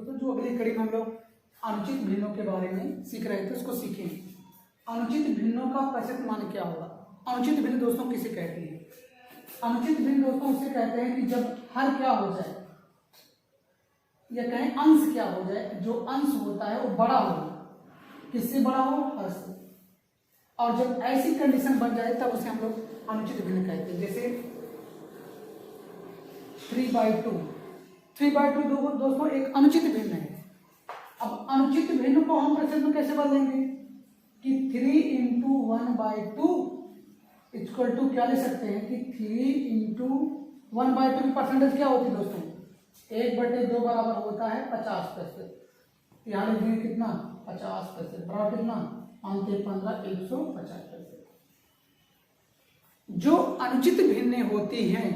दोस्तों, जो अगली कड़ी में हम लोग अनुचित भिन्नों के बारे में सीख रहे थे उसको सीखेंगे। अनुचित भिन्नों का प्रतिशत मान क्या होगा? अनुचित भिन्न दोस्तों किसे कहते हैं? अनुचित भिन्न दोस्तों उसे कहते हैं कि जब हर क्या हो जाए या कहें अंश क्या हो जाए, जो अंश होता है वो बड़ा हो। किससे बड़ा हो? हर से। और जब ऐसी कंडीशन बन जाए तब उसे हम लोग अनुचित भिन्न कहते हैं। जैसे 3/2 दोस्तों एक अनुचित भिन्न है। अब अनुचित भिन्न को हम प्रतिशत में कैसे बदलेंगे कि 3 × 1/2 इक्वल टू क्या ले सकते हैं कि 3 × 1/2 की परसेंटेज क्या होती है दोस्तों? 1/2 बराबर होता है 50%। यहाँ लिखेंगे कितना? 50%। बराबर कितना? 15 150%। जो अनुचित भिन्न होती हैं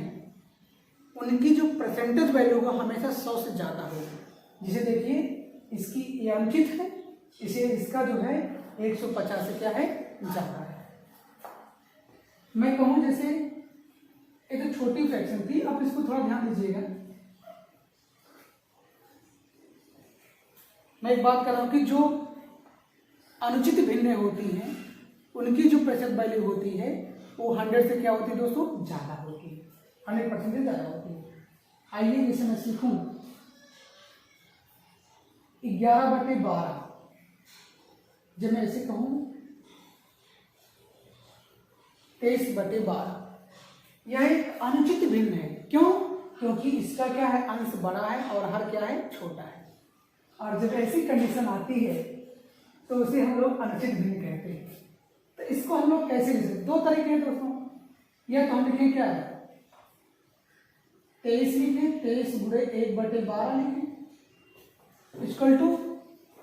उनकी जो परसेंटेज वैल्यू होगा हमेशा 100 से ज्यादा होगी। जिसे देखिए इसकी ये अनुचित है, इसे इसका जो है 150 से क्या है? ज्यादा है। मैं कहूं जैसे एक तो छोटी फ्रैक्शन थी, अब इसको थोड़ा ध्यान दीजिएगा। मैं एक बात कर रहा हूं कि जो अनुचित भिन्न होती हैं उनकी जो प्रतिशत वैल्यू होती है वो 100 से क्या होती है दोस्तों? ज्यादा होती है, 100% से ज्यादा होती है। आइए जैसे मैं सीखूं 11/12, जब मैं ऐसे कहूं 23/12, यह एक अनुचित भिन्न है। क्यों? क्योंकि इसका क्या है? अंश बड़ा है और हर क्या है? छोटा है। और जब ऐसी कंडीशन आती है तो उसे हम लोग अनुचित भिन्न कहते हैं। तो इसको हम लोग कैसे लिख सकते? दो तरीके हैं दोस्तों। यह तो हम लिखें क्या है? 23 लिखें, 23 × 1/12 लिखें इक्वल टू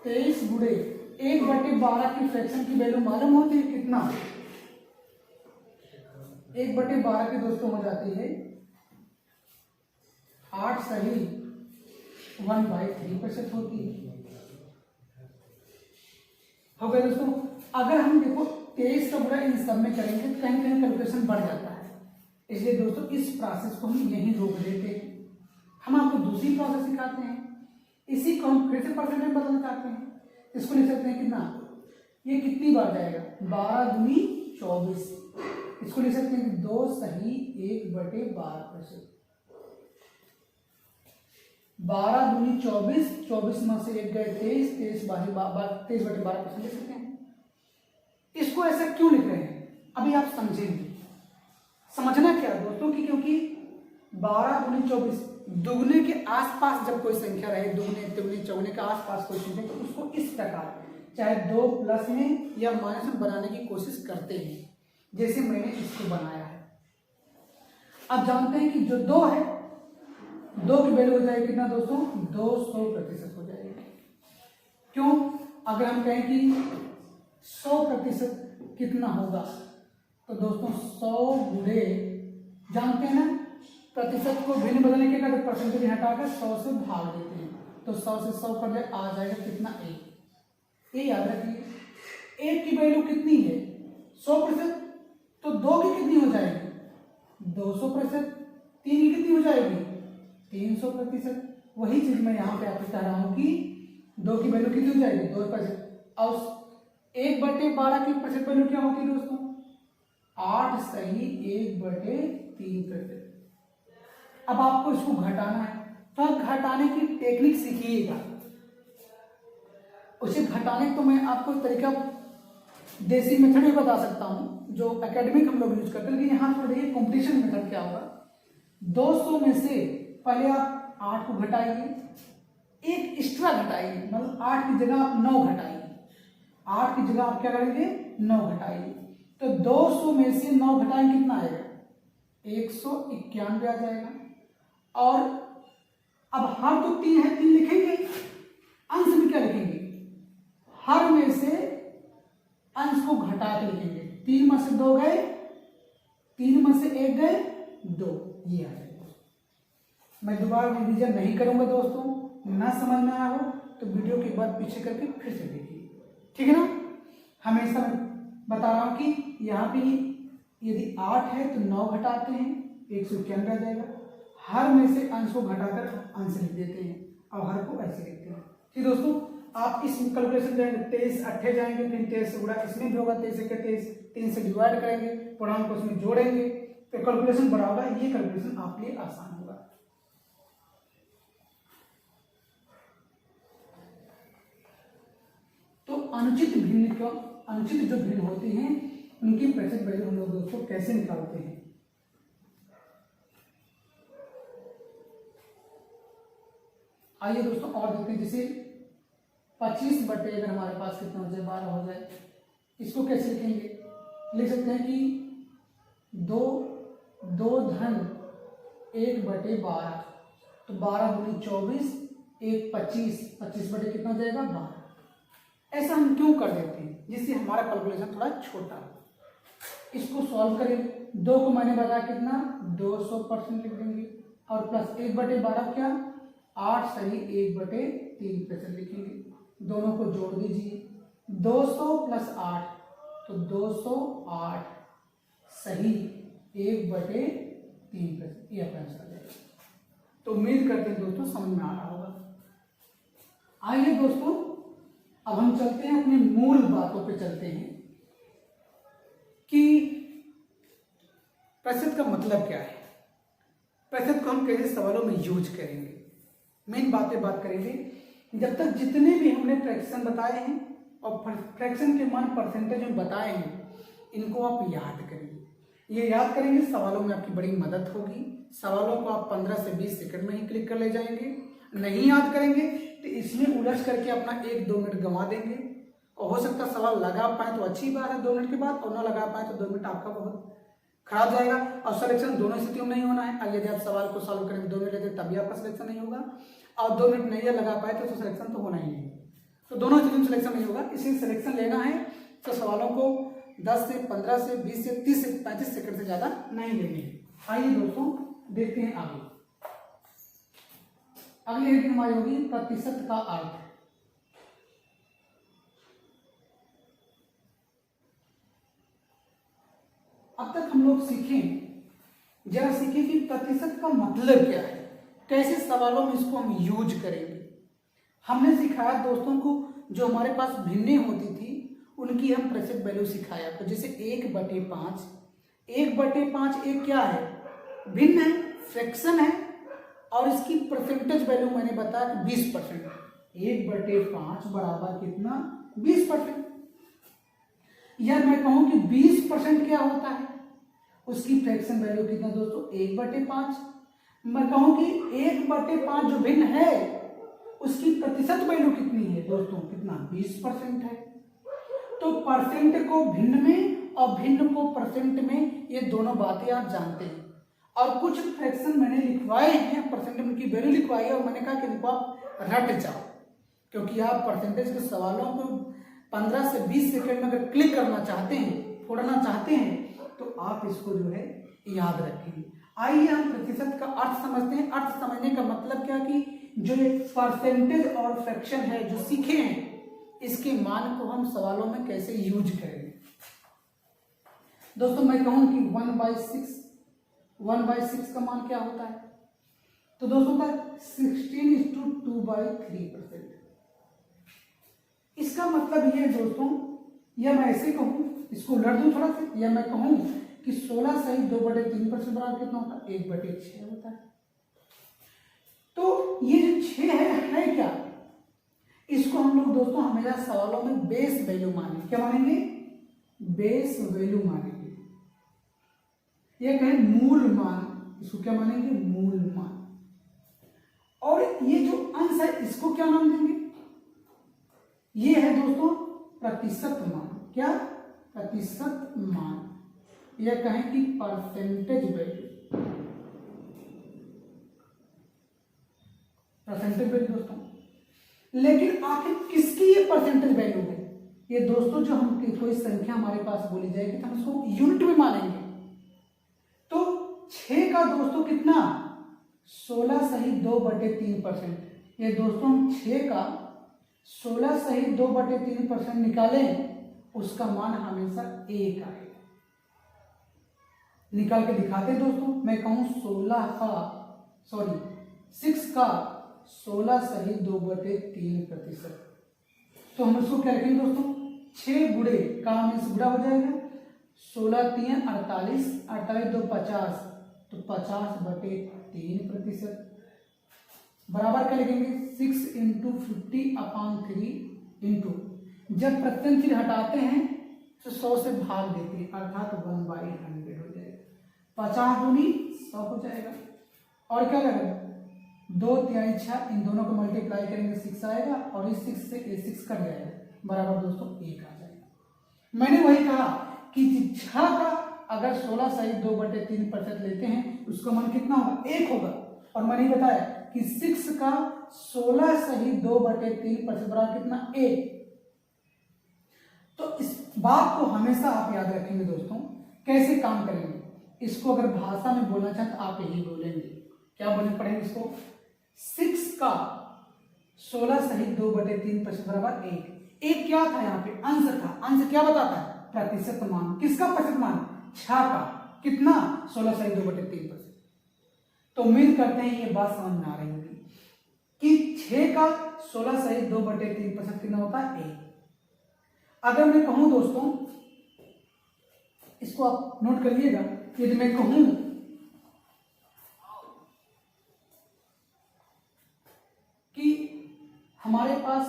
23 × 1/12 की फ्रैक्शन की वैल्यू मालूम होती है कितना? 1/12 की दोस्तों हो जाती है 8 सही 1/3% होती है। हो गया दोस्तों। अगर हम देखो 23 का बुरा इन सब में करेंगे तो कहीं कहीं कैलकुलेशन बढ़ जाता है, इसलिए दोस्तों इस प्रोसेस को हम यहीं रोक देते हैं। हम आपको दूसरी प्रोसेस सिखाते हैं, इसी को हम फिर से परसेंटेज में बदलना चाहते हैं। इसको लिख सकते हैं कितना? ये कितनी बार जाएगा? 12 × 24। इसको लिख सकते हैं 2 सही 1/12%। 12 × 24, 24 में से 1 गए 23, 23/12% लिख सकते हैं। इसको ऐसा क्यों लिख रहे हैं अभी आप समझेंगे। समझना क्या दोस्तों कि क्योंकि 12 × 24 दुगने के आसपास जब कोई संख्या रहे, दुगने तिगुने चौगुने के आसपास कोई संख्या, तो उसको इस प्रकार चाहे 2 प्लस में या माइनस में बनाने की कोशिश करते हैं, जैसे मैंने इसको बनाया है। अब जानते हैं कि जो 2 है, 2 की वैल्यू हो जाएगी कितना दोस्तों? 200% हो जाएगी। क्यों? अगर हम कहें कि 100% कितना होगा तो दोस्तों 100 गुणे, जानते हैं ना प्रतिशत को भिन्न बदलने के बाद परसेंटेज हटाकर 100 से भाग देते हैं, तो 100 से 100 कर ले आ जाएगा कितना? 1। ये याद रखिए 1 की वैल्यू कितनी है? 100%। तो 2 की कितनी हो जाएगी? 200%। 3 की कितनी हो जाएगी? 300%। वही चीज मैं यहाँ पे आपको कह रहा हूँ कि 2 की वैल्यू कितनी हो जाएगी? 2%। और 1/12 की परसेंट वैल्यू क्या होती है दोस्तों? 8 सही 1/3%। अब आपको इसको घटाना है तो आप घटाने की टेक्निक सीखिएगा। उसे घटाने तो मैं आपको तरीका देसी मेथड में बता सकता हूं जो एकेडमिक हम लोग यूज करते हैं, लेकिन यहाँ पर देखिए कॉम्पिटिशन मेथड क्या होगा। 200 में से पहले आप 8 को घटाइए, एक एक्स्ट्रा घटाइए, मतलब 8 की जगह आप 9 घटाइए। 8 की जगह आप क्या करेंगे? 9 घटाइए। तो 200 में से 9 घटाएंगे कितना आएगा? 191 आ जाएगा। और अब हर तो 3 है, 3 लिखेंगे, अंश में क्या लिखेंगे? हर में से अंश को घटा के लिखेंगे। 3 में से 2 गए, 3 में से 1 गए 2, ये आ जाएगा। मैं दोबारा रिवीजन नहीं करूंगा दोस्तों, ना समझ में आया हो तो वीडियो के बाद पीछे करके फिर से देखिए, ठीक है ना। हमेशा मैं बता रहा हूं कि यहाँ पे यदि 8 है तो 9 घटाते हैं 191 आ जाएगा। हर में से अंश को घटाकर अंश लिख देते हैं। और हर को ऐसे लिखते हैं। ठीक दोस्तों, आप इस कैलकुलेशन जाएंगे 23 8 जाएंगे, फिर 23 से गुणा इसमें भी होगा, 23 के 23 3 से डिवाइड करेंगे, पूर्णांक को उसमें जोड़ेंगे, तो कैलकुलेशन बड़ा होगा। ये कैलकुलेशन आपके लिए आसान होगा। तो अनुचित जो भिन्न होती हैं उनकी प्रतिशत वैल्यू हम लोग दोस्तों कैसे निकालते हैं। आइए दोस्तों और देखते हैं। जैसे 25 बटे अगर हमारे पास कितना हो जाए 12 हो जाए, इसको कैसे लिखेंगे? लिख सकते हैं कि 2 धन 1 बटे 12, तो 12 गुनी 24 1 25, 25 बटे कितना हो जाएगा 12। ऐसा हम क्यों कर देते हैं? जिससे हमारा कैलकुलेशन थोड़ा छोटा हो। इसको सॉल्व करेंगे, 2 को मैंने बताया कितना 200% लिख देंगे, और प्लस 1 बटे 12 क्या 8 सही 1 बटे 3% लिखेंगे। दोनों को जोड़ दीजिए, 200 प्लस 8 तो 208 सही 1 बटे 3%। ये अपना आंसर आ जाएगा। तो उम्मीद करते हैं दोस्तों समझ में आ रहा होगा। आइए दोस्तों अब हम चलते हैं अपनी मूल बातों पे चलते हैं कि प्रतिशत का मतलब क्या है, प्रतिशत को हम कैसे सवालों में यूज करेंगे। मेन बात करेंगे। जब तक जितने भी हमने फ्रैक्शन बताए हैं और फ्रैक्शन के मान परसेंटेज में बताए हैं, इनको आप याद करिए। ये याद करेंगे सवालों में आपकी बड़ी मदद होगी। सवालों को आप 15 से 20 सेकंड में ही क्लिक कर ले जाएंगे। नहीं याद करेंगे तो इसमें उलझ करके अपना 1-2 मिनट गंवा देंगे, और हो सकता सवाल लगा पाए तो अच्छी बात है 2 मिनट के बाद, और ना लगा पाए तो 2 मिनट आपका बहुत खराब जाएगा। और सिलेक्शन दोनों स्थितियों में नहीं होना है। और यदि आप सवाल को सॉल्व करेंगे 2 मिनट लेते तभी आपका सिलेक्शन नहीं होगा, और 2 मिनट नहीं लगा पाए तो सिलेक्शन तो होना ही नहीं। तो दोनों स्थिति में सिलेक्शन नहीं होगा। इसलिए सिलेक्शन लेना है तो सवालों को 10 से 15 से 20 से 30 से 35 सेकंड से ज्यादा नहीं लेने हैं। आइए दोस्तों देखते हैं आगे। अगली हेडिंग हमारी होगी प्रतिशत का अर्थ। अब तक हम लोग जरा सीखें कि प्रतिशत का मतलब क्या है, कैसे सवालों में इसको हम यूज करेंगे। हमने सिखाया दोस्तों को जो हमारे पास भिन्नें होती थी उनकी हम प्रतिशत वैल्यू सिखाया। तो जैसे 1/5, 1/5 एक क्या है, भिन्न है, फ्रैक्शन है, और इसकी परसेंटेज वैल्यू मैंने बताया 20%। 1/5 बराबर कितना 20%। या मैं कहूं कि 20% क्या होता है, उसकी फ्रैक्शन वैल्यू कितना दोस्तों 1/5। मैं कहूं कि 1/5 जो भिन्न है उसकी प्रतिशत वैल्यू कितनी है दोस्तों, कितना 20% है। तो परसेंट को भिन्न में और भिन्न को परसेंट में, ये दोनों बातें आप जानते हैं। और कुछ फ्रैक्शन मैंने लिखवाए हैं, परसेंट में की वैल्यू लिखवाई है, और मैंने कहा कि इनको आप रट जाओ, क्योंकि आप परसेंटेज के सवालों को 15 से 20 सेकंड में अगर क्लिक करना चाहते हैं, फोड़ना चाहते हैं, तो आप इसको जो है याद रखेंगे। आइए हम प्रतिशत का अर्थ समझते हैं। अर्थ समझने का मतलब क्या कि जो परसेंटेज और फ्रैक्शन है जो सीखे हैं, इसके मान को हम सवालों में कैसे यूज करेंगे। दोस्तों मैं कहूं कि 1/6 का मान क्या होता है, तो दोस्तों का 16:2/3%। इसका मतलब ये दोस्तों, या मैं ऐसे कहूं, इसको लड़ दूं थोड़ा सा, या मैं कहूं कि 16 सही 2/3% बराबर कितना होता है 1/6 होता है। तो ये जो 6 है क्या, इसको हम लोग दोस्तों हमेशा सवालों में बेस वैल्यू मानेंगे। क्या मानेंगे, बेस वैल्यू मानेंगे। ये कहें मूल मान, इसको क्या मानेंगे, मूल मान। और ये जो अंश है इसको क्या नाम देंगे, ये है दोस्तों प्रतिशत मान। क्या, प्रतिशत मान, या कहें कि परसेंटेज वैल्यू, परसेंटेज वैल्यू दोस्तों। लेकिन आखिर किसकी ये परसेंटेज वैल्यू है, ये दोस्तों जो हम कोई संख्या हमारे पास बोली जाएगी तो हम इसको यूनिट में मानेंगे। तो 6 का दोस्तों कितना 16 सही 2/3%। ये दोस्तों 6 का 16 सही 2/3% निकालें, उसका मान हमेशा 1 आएगा। निकाल के दिखाते दोस्तों। मैं कहूं 6 का 16/2/3%। तो हम इसको क्या लिखेंगे दोस्तों, 6 गुणे का मीन्स गुणा हो जाएगा, 16×3 = 48, 48×2 = 50, तो 50/3%। बराबर क्या लिखेंगे, 6 × 50/3 इंटू, जब प्रत्येक चीज हटाते हैं तो 100 से भाग देते हैं, अर्थात 1/100 हो जाएगा। 50 दूनी 100 हो जाएगा। और क्या करेंगे, 2 3 6, इन दोनों को मल्टीप्लाई करेंगे 6 आएगा, और इस 6 से ये 6 कट जाएगा, बराबर दोस्तों 1 आ जाएगा। मैंने वही कहा कि 6 का अगर 16/2/3% लेते हैं उसका मान कितना होगा, 1 होगा। और मैंने बताया कि 6 का 16/2/3% बराबर कितना, 1। तो इस बात को हमेशा आप याद रखेंगे दोस्तों। कैसे काम करेंगे, इसको अगर भाषा में बोलना चाहें तो आप यही बोलेंगे, क्या बोलने पड़ेंगे इसको, 6 का 16/2/3% बराबर 1। 1 क्या था यहाँ पे, अंश था। अंश क्या बताता है, प्रतिशत मान। किसका प्रतिशत मान, 6 का, कितना, 16/2/3%। तो उम्मीद करते हैं ये बात समझ में आ रही होगी कि 6 का 16/2/3% कितना होता है, 1। अगर मैं कहूं दोस्तों, इसको आप नोट कर लीजिएगा, यदि मैं कहूं कि हमारे पास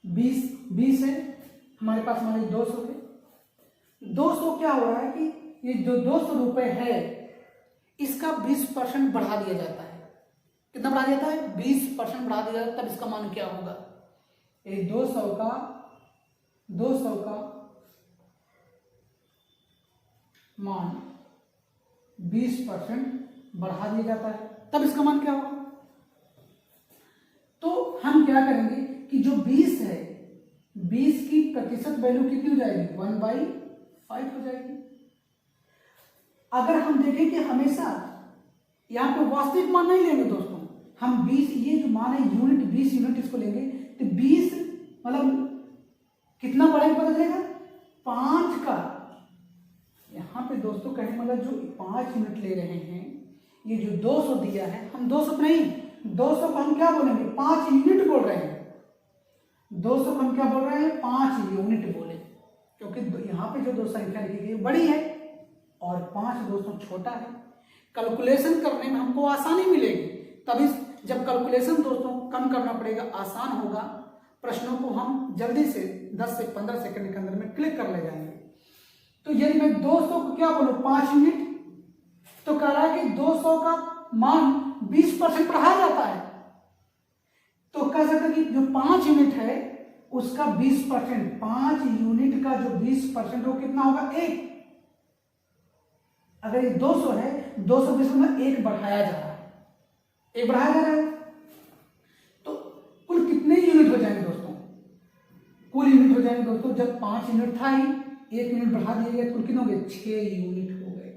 20 है, हमारे पास हमारे 200 है। 200 क्या हो रहा है कि ये जो 200 रुपए है इसका 20% बढ़ा दिया जाता है। कितना बढ़ा दिया जाता है, 20% बढ़ा दिया जाता है। तब इसका मान क्या होगा, ये 200 का मान 20% बढ़ा दिया जाता है, तब इसका मान क्या होगा। तो हम क्या करेंगे कि जो 20 है, 20 की प्रतिशत वैल्यू कितनी हो जाएगी, 1/5 हो जाएगी। अगर हम देखें कि हमेशा यहां पे वास्तविक मान नहीं लेंगे दोस्तों, हम 20, ये जो मान है यूनिट, 20 यूनिट इसको लेंगे, तो 20 मतलब कितना बढ़ेगा पता चलेगा, 5 का। यहां पे दोस्तों कहने मतलब जो 5 यूनिट ले रहे हैं, ये जो 200 दिया है, हम 200 नहीं, 200 को हम क्या बोलेंगे, 5 यूनिट बोल रहे हैं। 200 को हम क्या बोल रहे हैं, 5 यूनिट बोले, क्योंकि यहां पे जो 2 संख्या लिखी गई बड़ी है और 5 दोस्तों छोटा है। कैलकुलेशन करने में हमको आसानी मिलेगी, तभी जब कैलकुलेशन दोस्तों कम करना पड़ेगा, आसान होगा, प्रश्नों को हम जल्दी से 10 से 15 सेकंड के अंदर में क्लिक कर ले जाएंगे। तो यदि मैं 200 को क्या बोलूं, 5 यूनिट, तो कह रहा है कि 200 का मान 20% बढ़ाया जाता है। तो कह सकते हैं कि जो 5 यूनिट है उसका 20%, 5 यूनिट का जो 20% वो कितना होगा, 1। अगर ये 200 है, 220 में 1 बढ़ाया जा रहा है, 1 बढ़ाया जा रहा है, तो कुल कितने यूनिट हो जाएंगे दोस्तों, कुल यूनिट हो जाएंगे दोस्तों, जब 5 यूनिट था ही 1 यूनिट बढ़ा दिया गया, कुल कितने हो गए, 6 यूनिट हो गए।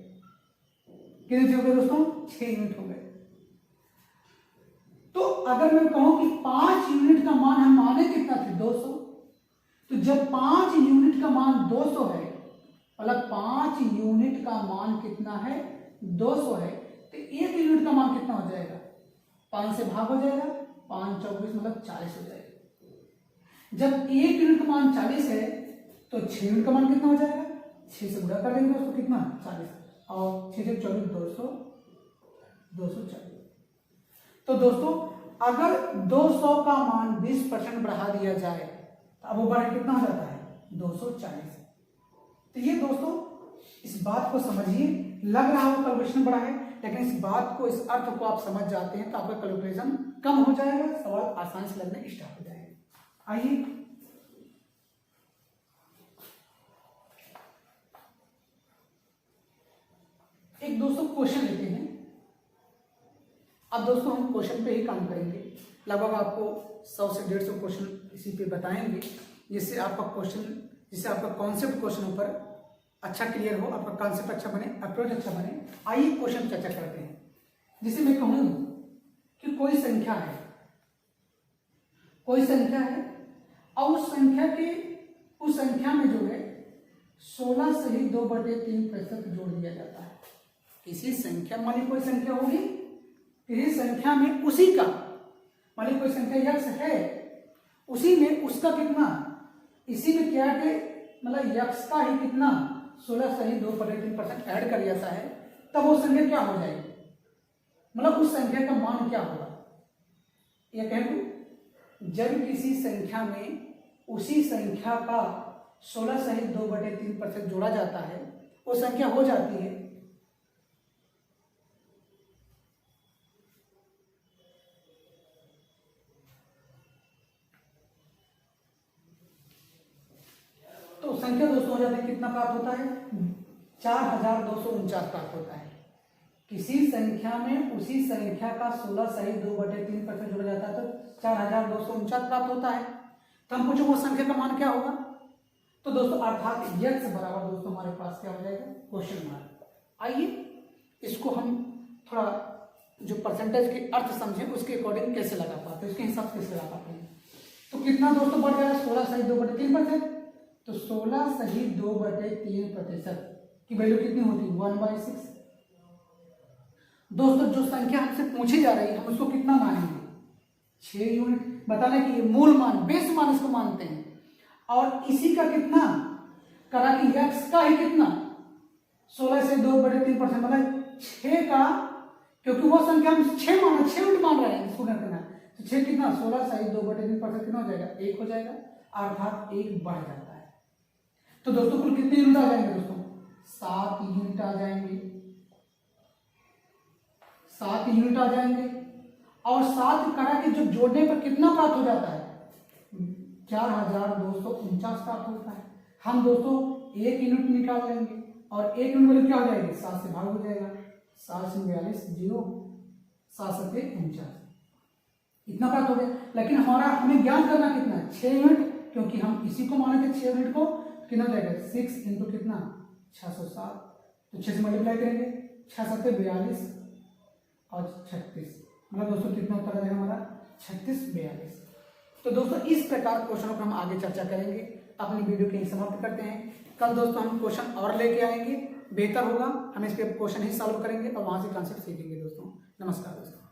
कितने हो गए दोस्तों, 6 यूनिट हो गए। तो अगर मैं कहूं कि 5 यूनिट का मान हम माने कितना थे, 200, तो जब 5 यूनिट का मान 200 है, मतलब 5 यूनिट का मान कितना है, 200 है, तो 1 यूनिट का मान कितना हो जाएगा, 5 से भाग हो जाएगा, 5 24 मतलब 40 हो जाएगा। जब 1 यूनिट का मान 40 है तो 6 यूनिट का मान कितना हो जाएगा, 6 से गुणा कर देंगे दोस्तों, कितना 40, और 6 से 24 240। तो दोस्तों अगर 200 का मान 20% बढ़ा दिया जाए तो अब वो बढ़ कितना हो जाता है, 240। तो ये दोस्तों इस बात को समझिए, लग रहा हो कैलकुलेशन बड़ा है, लेकिन इस बात को, इस अर्थ को आप समझ जाते हैं तो आपका कैलकुलेशन कम हो जाएगा, सवाल आसानी से लगने स्टार्ट हो जाएगा। आइए एक दोस्तों क्वेश्चन लेते हैं। अब दोस्तों हम क्वेश्चन पे ही काम करेंगे, लगभग आपको 100 से 150 क्वेश्चन इसी पे बताएंगे, जिससे आपका कॉन्सेप्ट क्वेश्चन पर अच्छा क्लियर हो, आपका कॉन्सेप्ट अच्छा बने, अप्रोच अच्छा बने। आइए क्वेश्चन चर्चा करते हैं। जिसे मैं कहूं कि कोई संख्या है और उस संख्या में जो है 16/2/3% जोड़ दिया जाता है। किसी संख्या, मान ली कोई संख्या होगी, किसी संख्या में उसी का मान लीजिए कोई संख्या x है, उसी में उसका कितना, इसी में क्या है मतलब x का ही कितना 16 सही 2/3% ऐड कर जाता है, तब वो संख्या क्या हो जाएगी, मतलब उस संख्या का मान क्या होगा। यह कहें तो जब किसी संख्या में उसी संख्या का 16 सही 2/3% जोड़ा जाता है, वो संख्या हो जाती है तो संख्या दोस्तों हो जाती है, कितना प्राप्त होता है 4249 प्राप्त होता है। किसी संख्या में उसी संख्या का 16 सही 2/3% जोड़ा जाता है तो 4249 प्राप्त होता है। तो हम पूछो वो संख्या का मान क्या होगा, तो दोस्तों अर्थात x बराबर दोस्तों हमारे पास क्या हो जाएगा क्वेश्चन मार्क। आइए इसको हम थोड़ा जो परसेंटेज के अर्थ समझें उसके अकॉर्डिंग कैसे लगा पाते हैं, उसके हिसाब से कैसे लगा पाते हैं। तो कितना दोस्तों बढ़ जाएगा 16 सही 2/3%, तो 16 सही 2/3% की वैल्यू कितनी होती है 1/6। दोस्तों जो संख्या हमसे पूछी जा रही है हम उसको कितना मानेंगे 6 यूनिट, बताने कि ये मूल मान बेस मान इसको मानते हैं, और इसी का कितना करा कि x का ही कितना 16 से 2/3% मतलब 6 का, क्योंकि वो संख्या हम 6 यूनिट मान रहे हैं इसको करना, तो 6 कितना 16 सही 2/3% कितना हो जाएगा 1 हो जाएगा, अर्थात 1 बढ़ जाता है। तो दोस्तों कुल कितने यूनिट आ जाएंगे दोस्तों 7 यूनिट आ जाएंगे, 7 यूनिट आ जाएंगे, और 7 करा के जो जोड़ने पर कितना प्राप्त हो जाता है 4249 प्राप्त होता है। हम दोस्तों 1 यूनिट निकाल लेंगे और 1 यूनिट वैल्यू क्या हो जाएगी 7 से भाग हो जाएगा, 7 से 42 0, 7 7 49 इतना प्राप्त हो गया। लेकिन हमें ज्ञान करना कितना है 6 यूनिट, क्योंकि हम इसी को माने थे 6 यूनिट को, कितना हो जाएगा 6 इंटू कितना 607, तो 6 से मल्टीप्लाई करेंगे 6 7 42 और 36, मतलब दोस्तों कितना उत्तर आ जाएगा हमारा 36 42। तो दोस्तों इस प्रकार क्वेश्चनों पर हम आगे चर्चा करेंगे। अपनी वीडियो के समाप्त करते हैं। कल दोस्तों हम क्वेश्चन और लेके आएंगे, बेहतर होगा हम इस पे क्वेश्चन ही सॉल्व करेंगे और वहां से कॉन्सेप्ट सीखेंगे दोस्तों। नमस्कार दोस्तों।